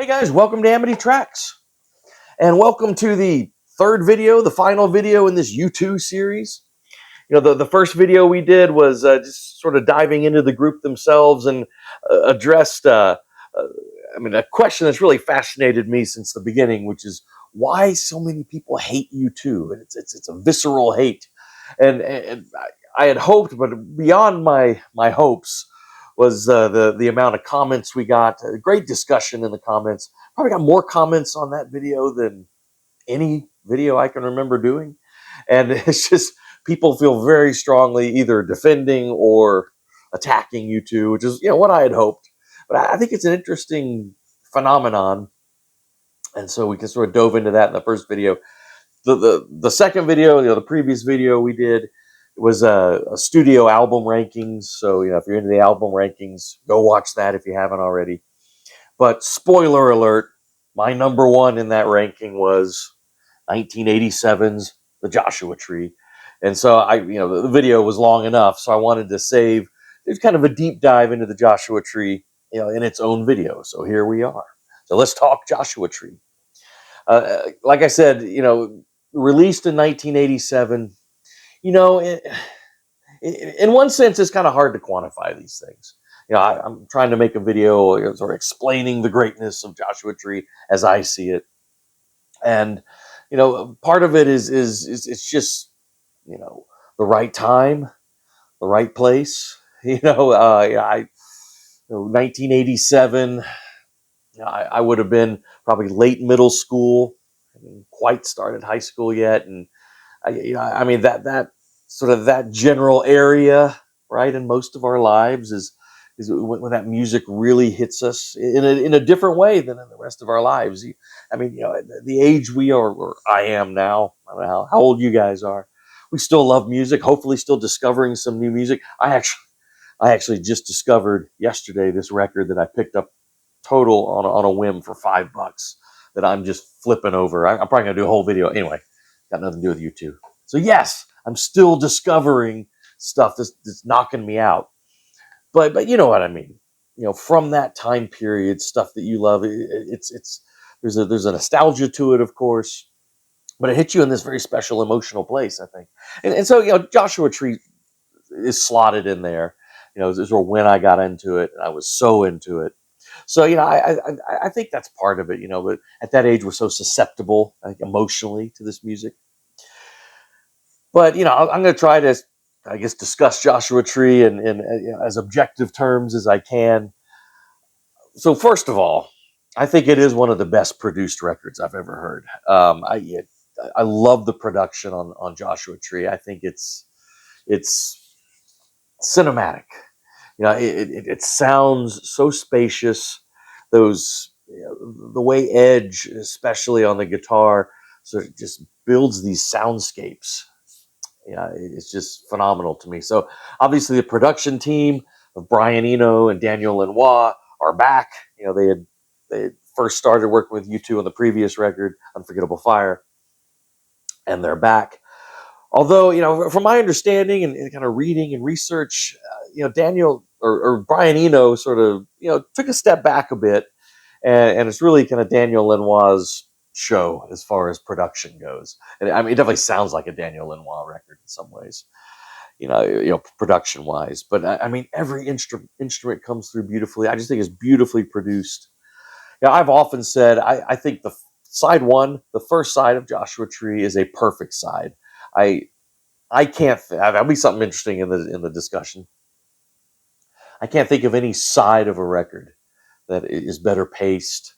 Hey guys, welcome to Amity Tracks, and welcome to the third video, the final video in this U2 series. The first video we did was just sort of diving into the group themselves and addressed, a question that's really fascinated me since the beginning, which is why so many people hate U2, and it's a visceral hate, and I had hoped, but beyond my hopes was the amount of comments we got. A great discussion in the comments. Probably got more comments on that video than any video I can remember doing. And it's just people feel very strongly either defending or attacking U2, which is what I had hoped. But I think it's an interesting phenomenon. And so we can sort of dove into that in the first video. The second video, the previous video we did was a studio album rankings. So if you're into the album rankings, go watch that if you haven't already. But spoiler alert, my number one in that ranking was 1987's The Joshua Tree. And so the video was long enough, so I wanted to save. There's kind of a deep dive into the Joshua Tree, in its own video. So here we are. So let's talk Joshua Tree. Like I said, released in 1987. In one sense, it's kind of hard to quantify these things. I'm trying to make a video sort of explaining the greatness of Joshua Tree as I see it, and part of it is it's just the right time, the right place. 1987. I would have been probably late middle school, I hadn't quite started high school yet, and that sort of that general area, right, in most of our lives is when that music really hits us in a different way than in the rest of our lives. The age we are, or I am now, I don't know how old you guys are, we still love music, hopefully still discovering some new music. I actually just discovered yesterday this record that I picked up total on a whim for $5 that I'm just flipping over. I'm probably gonna do a whole video anyway. Got nothing to do with YouTube. So yes, I'm still discovering stuff that's knocking me out. But you know what I mean. From that time period, stuff that you love. It's there's a nostalgia to it, of course, but it hits you in this very special emotional place, I think. And so Joshua Tree is slotted in there. This is when I got into it, and I was so into it. So I think that's part of it. But at that age, we're so susceptible, I think, emotionally to this music. But I'm going to try to, I guess, discuss Joshua Tree in as objective terms as I can. So first of all, I think it is one of the best produced records I've ever heard. I love the production on Joshua Tree. I think it's cinematic. It sounds so spacious. Those the way Edge, especially on the guitar, sort of just builds these soundscapes. It's just phenomenal to me. So obviously the production team of Brian Eno and Daniel Lanois are back. They had first started working with U2 on the previous record, Unforgettable Fire, and they're back. Although, from my understanding and kind of reading and research, Daniel or Brian Eno sort of, took a step back a bit, and it's really kind of Daniel Lanois' show as far as production goes. And it definitely sounds like a Daniel Lanois record in some ways, production wise. But every instrument comes through beautifully. I just think it's beautifully produced. I've often said I think the side one, the first side of Joshua Tree, is a perfect side. I can't. That'll be something interesting in the discussion. I can't think of any side of a record that is better paced.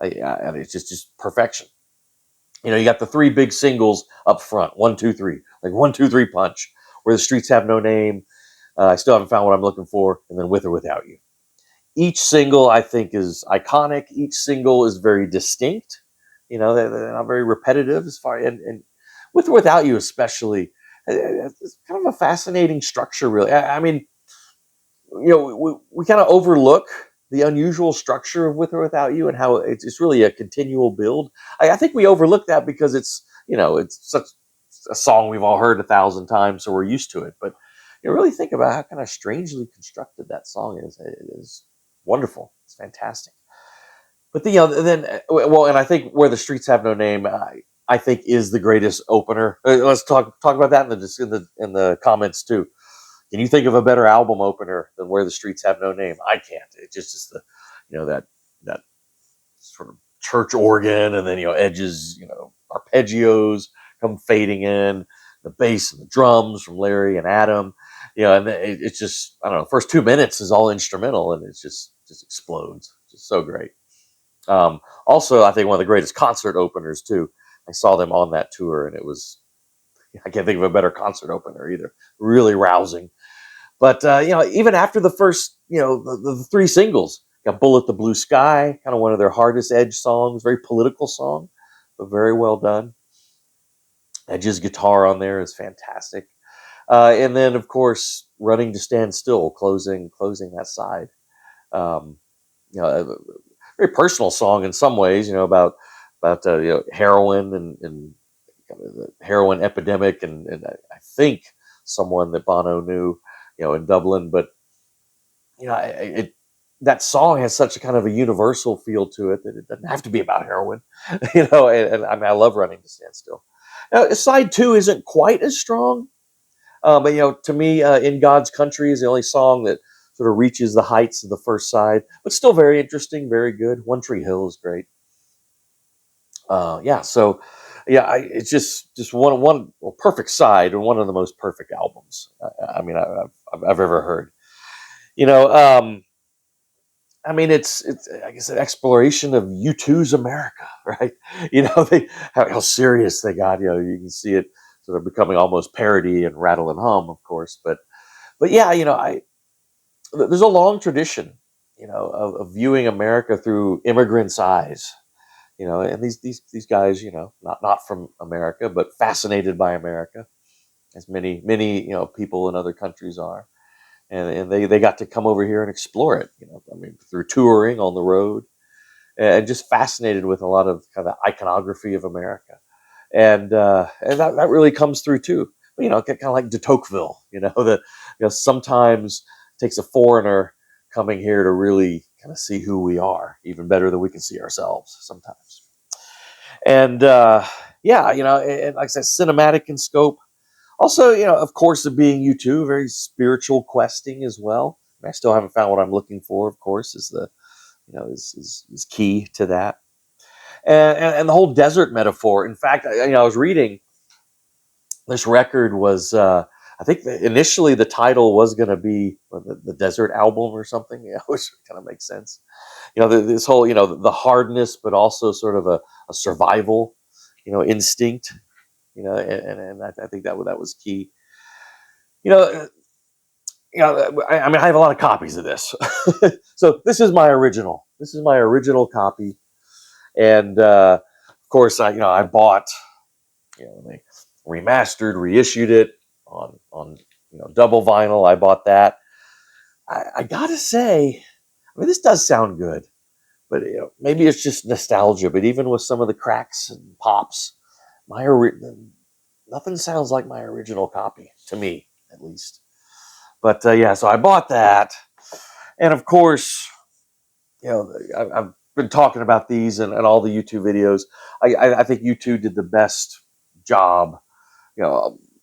It's just perfection. You got the three big singles up front, 1, 2, 3, like 1, 2, 3 punch. Where the Streets Have No Name, I still haven't found what I'm looking for, and then With or Without You. Each single I think is iconic. Each single is very distinct. They're not very repetitive as far and With or Without You especially. It's kind of a fascinating structure, really. We kind of overlook the unusual structure of With or Without You and how it's really a continual build. I think we overlook that because it's such a song we've all heard 1,000 times, so we're used to it. But really think about how kind of strangely constructed that song is. It is wonderful. It's fantastic. But then well, and I think Where the Streets Have No Name, I think is the greatest opener. Let's talk about that in the comments too. Can you think of a better album opener than Where the Streets Have No Name? I can't. It just is the that sort of church organ, and then Edge's arpeggios come fading in, the bass and the drums from Larry and Adam, and it's just, I don't know. The first 2 minutes is all instrumental, and it's just explodes. Just so great. Also, I think one of the greatest concert openers too. I saw them on that tour, and it was, I can't think of a better concert opener either. Really rousing. But even after the first, the three singles, got "Bullet the Blue Sky," kind of one of their hardest Edge songs, very political song, but very well done. Edge's guitar on there is fantastic. And then, of course, "Running to Stand Still," closing that side. Um, a very personal song in some ways, about heroin and kind of the heroin epidemic, and I think someone that Bono knew, in Dublin. But that song has such a kind of a universal feel to it that it doesn't have to be about heroin, And I mean, I love "Running to Stand Still." Now, side two isn't quite as strong, but to me, "In God's Country" is the only song that sort of reaches the heights of the first side, but still very interesting, very good. "One Tree Hill" is great. Yeah, so yeah, it's just one well, perfect side, and one of the most perfect albums. I mean, I've ever heard. You know, um, I mean, it's I guess an exploration of U2's America, right? They how serious they got. You can see it sort of becoming almost parody and rattle and hum, of course. But yeah, there's a long tradition, of viewing America through immigrants' eyes. And these guys, not from America, but fascinated by America, as many people in other countries are, and they got to come over here and explore it. I mean, through touring on the road, and just fascinated with a lot of kind of iconography of America, and that really comes through too. Kind of like de Tocqueville, that sometimes it takes a foreigner coming here to really kind of see who we are, even better than we can see ourselves sometimes. And yeah, and like I said, cinematic in scope. Also, of course, it being U2, very spiritual questing as well. I still haven't found what I'm looking for. Of course, is the is key to that, and the whole desert metaphor. In fact, I was reading this record was. I think initially the title was going to be the Desert Album or something, which kind of makes sense. This whole, the hardness, but also sort of a survival, instinct, and I think that was key. You know, I mean, I have a lot of copies of this, so this is my original. This is my original copy, and of course, I bought, they remastered, reissued it on double vinyl. I bought that. I gotta say, I mean, this does sound good. But maybe it's just nostalgia. But even with some of the cracks and pops, nothing sounds like my original copy to me, at least. But yeah, so I bought that, and of course, I've been talking about these and all the YouTube videos. I think U2 did the best job,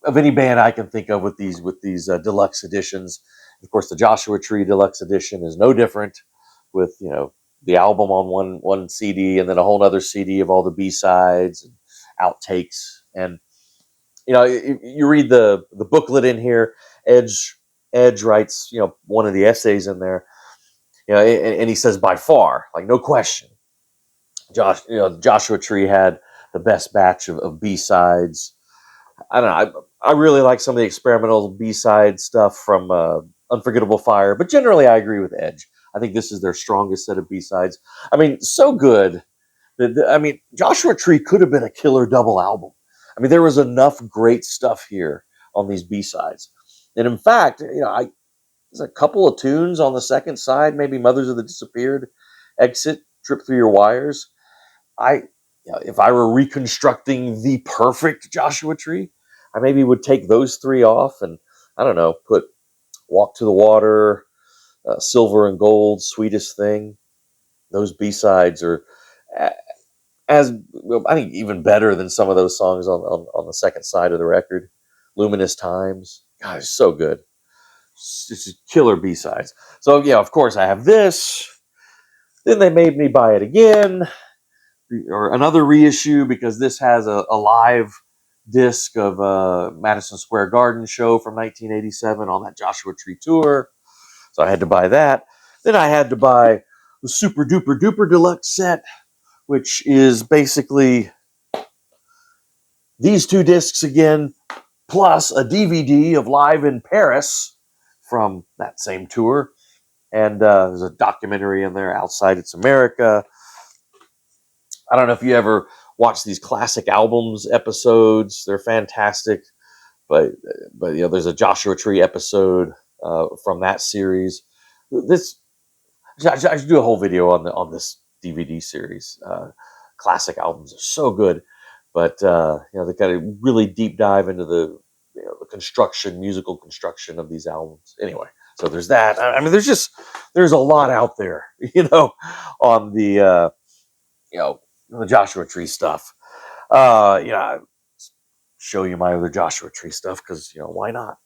of any band I can think of with these deluxe editions. Of course, the Joshua Tree Deluxe Edition is no different, with the album on one CD, and then a whole other CD of all the B-sides and outtakes. And you read the booklet in here. Edge writes one of the essays in there, and he says, by far, like, no question, Joshua Tree had the best batch of B-sides. I don't know. I really like some of the experimental B-side stuff from Unforgettable Fire, but generally I agree with Edge. I think this is their strongest set of B-sides. I mean, so good that, I mean, Joshua Tree could have been a killer double album. I mean, there was enough great stuff here on these B-sides. And in fact, there's a couple of tunes on the second side, maybe Mothers of the Disappeared, Exit, Trip Through Your Wires. If I were reconstructing the perfect Joshua Tree, I maybe would take those three off and, I don't know, put Walk to the Water, Silver and Gold, Sweetest Thing, Those B-sides are as well, I think even better than some of those songs on the second side of the record. Luminous Times, God, it's so good. It's just killer B-sides. So yeah, of course I have this. Then they made me buy it again, or another reissue, because this has a live disc of Madison Square Garden show from 1987 on that Joshua Tree tour. So I had to buy that. Then I had to buy the Super Duper Duper Deluxe set, which is basically these two discs again, plus a DVD of Live in Paris from that same tour. And there's a documentary in there, Outside It's America. I don't know if you ever watch these classic albums episodes. They're fantastic. But there's a Joshua Tree episode from that series. This I should do a whole video on this DVD series. Classic albums are so good, but they got a really deep dive into the musical construction of these albums. Anyway, so there's that. I mean, there's a lot out there, on the Joshua Tree stuff. I show you my other Joshua Tree stuff because why not?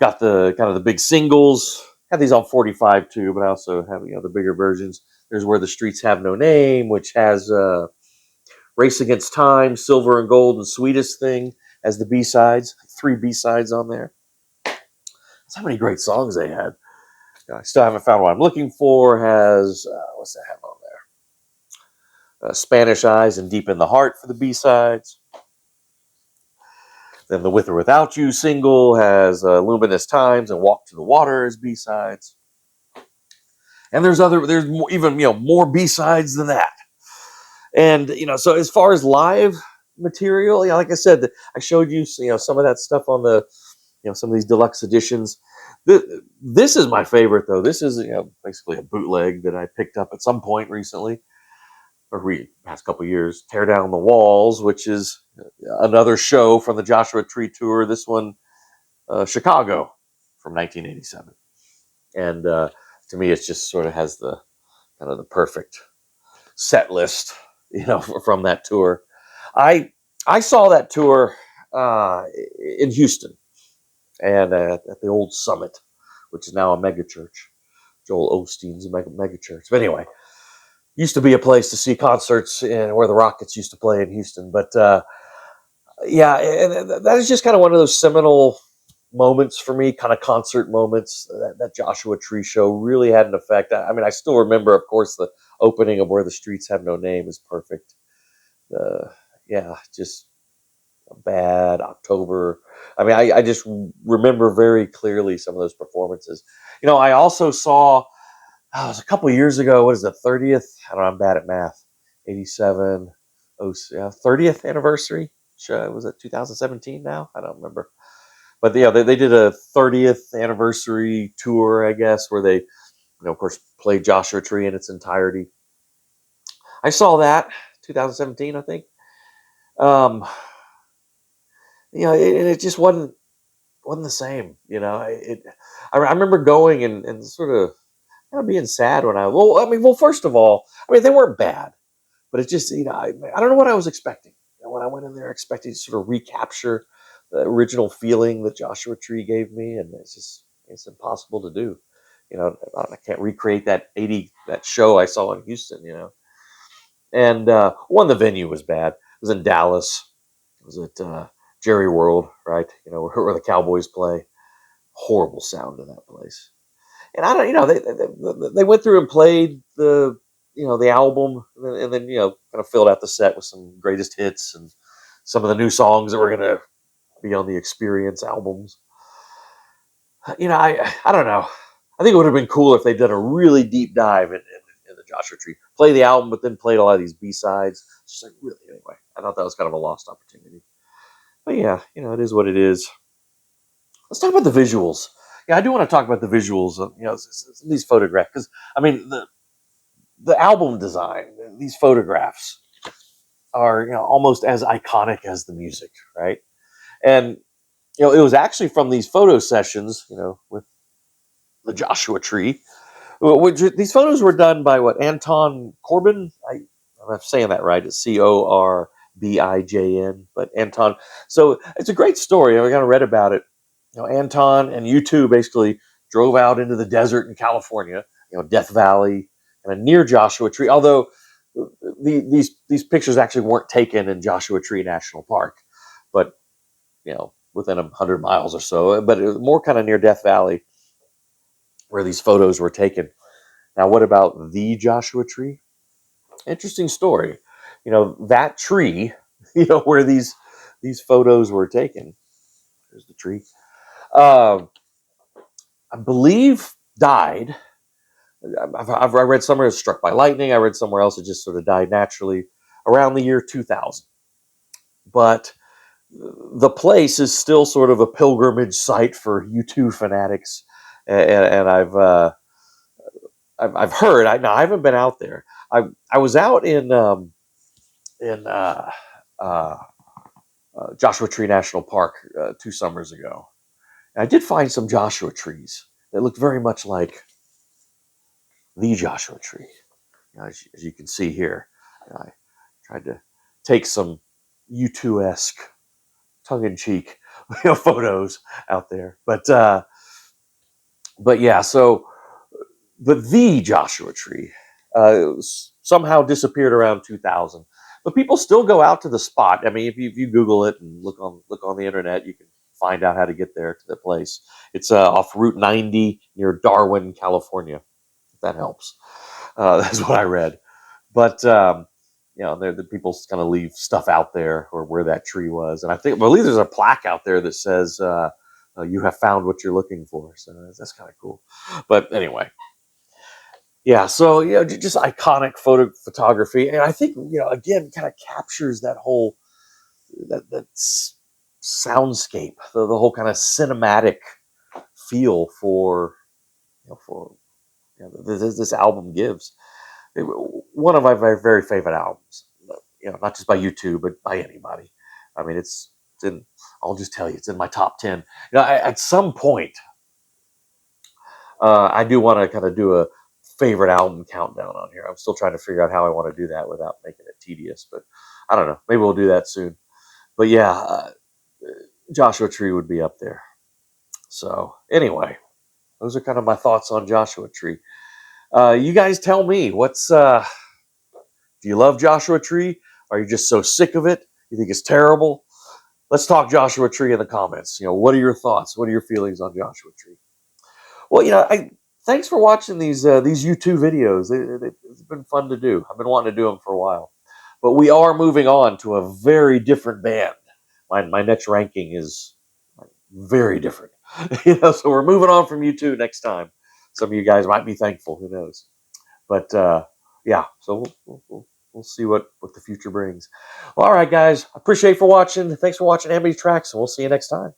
Got the kind of the big singles. Have these on 45 too, but I also have the bigger versions. There's Where the Streets Have No Name, which has Race Against Time, Silver and Gold, and Sweetest Thing as the B-sides. 3 B-sides on there. That's how many great songs they had. I still haven't found what I'm looking for. Has what's that have on there? Spanish Eyes and Deep in the Heart for the B-sides. Then the With or Without You single has Luminous Times and Walk to the Water as B-sides. And there's even more B-sides than that. And so as far as live material, like I said, I showed you some of that stuff on the some of these deluxe editions. This is my favorite though. This is basically a bootleg that I picked up at some point recently, or past couple of years. Tear Down the Walls, which is another show from the Joshua Tree tour. This one, Chicago, from 1987. And to me, it just sort of has the kind of the perfect set list, from that tour. I saw that tour in Houston, and at the old Summit, which is now a mega church. Joel Osteen's mega church. But anyway, used to be a place to see concerts where the Rockets used to play in Houston. But and that is just kind of one of those seminal moments for me, kind of concert moments. That Joshua Tree show really had an effect. I mean, I still remember, of course, the opening of Where the Streets Have No Name is perfect. Just a bad October. I mean, I just remember very clearly some of those performances. I also saw, it was a couple of years ago, what is the 30th? I don't know, I'm bad at math. 87, 30th anniversary. Was it 2017 now? I don't remember. But they did a 30th anniversary tour, I guess, where they, of course, played Joshua Tree in its entirety. I saw that 2017, I think. It just wasn't the same. I remember going and sort of being sad when first of all, they weren't bad, but it just I don't know what I was expecting. When I went in there, expecting to sort of recapture the original feeling that Joshua Tree gave me, and it's impossible to do. I can't recreate that show I saw in Houston. And the venue was bad. It was in Dallas. It was at Jerry World, right? Where the Cowboys play. Horrible sound in that place. And I don't, they went through and played the album, and then kind of filled out the set with some greatest hits and some of the new songs that were going to be on the Experience albums. I don't know. I think it would have been cool if they'd done a really deep dive in the Joshua Tree, play the album, but then played a lot of these B-sides. It's just like, really, anyway, I thought that was kind of a lost opportunity. But yeah, it is what it is. Let's talk about the visuals. Yeah, I do want to talk about the visuals of these photographs, because the album design, these photographs are almost as iconic as the music, right? And it was actually from these photo sessions, with the Joshua Tree, These photos were done by what, Anton Corbin? I'm saying that right. It's Corbijn, but Anton. So it's a great story. I kind of read about it. Anton and U2 basically drove out into the desert in California, Death Valley, and near Joshua Tree. Although these pictures actually weren't taken in Joshua Tree National Park, but within 100 miles or so. But it was more kind of near Death Valley where these photos were taken. Now, what about the Joshua Tree? Interesting story. That tree, where these photos were taken. There's the tree. Uh, I believe died. I read somewhere it was struck by lightning. I read somewhere else it just sort of died naturally around the year 2000. But the place is still sort of a pilgrimage site for U2 fanatics, and I've heard. I haven't been out there. I was out in uh, Joshua Tree National Park 2 summers ago. And I did find some Joshua trees that looked very much like the Joshua Tree, as you can see here. I tried to take some U2-esque, tongue-in-cheek photos out there, but yeah. So, but the Joshua Tree somehow disappeared around 2000. But people still go out to the spot. I mean, if you Google it and look on the internet, you can find out how to get there to the place. It's off Route 90 near Darwin, California. If that helps. That's what I read. But the people kind of leave stuff out there or where that tree was, and I believe there's a plaque out there that says you have found what you're looking for. So that's kind of cool. But anyway, yeah. So just iconic photography, and I think again kind of captures that whole soundscape, the whole kind of cinematic feel for for this album gives. One of my very, very favorite albums. Not just by U2, but by anybody. I mean, it's in. I'll just tell you, it's in my top 10. At some point, I do want to kind of do a favorite album countdown on here. I'm still trying to figure out how I want to do that without making it tedious, but I don't know. Maybe we'll do that soon. But yeah, Joshua Tree would be up there. So anyway, those are kind of my thoughts on Joshua Tree. You guys tell me do you love Joshua Tree? Are you just so sick of it? You think it's terrible? Let's talk Joshua Tree in the comments. What are your thoughts? What are your feelings on Joshua Tree? Well, thanks for watching these U2 videos. It's been fun to do. I've been wanting to do them for a while. But we are moving on to a very different band. My next ranking is very different. So we're moving on from U2 next time. Some of you guys might be thankful. Who knows? But yeah, so we'll see what the future brings. Well, all right, guys. Appreciate for watching. Thanks for watching Amity Tracks, and we'll see you next time.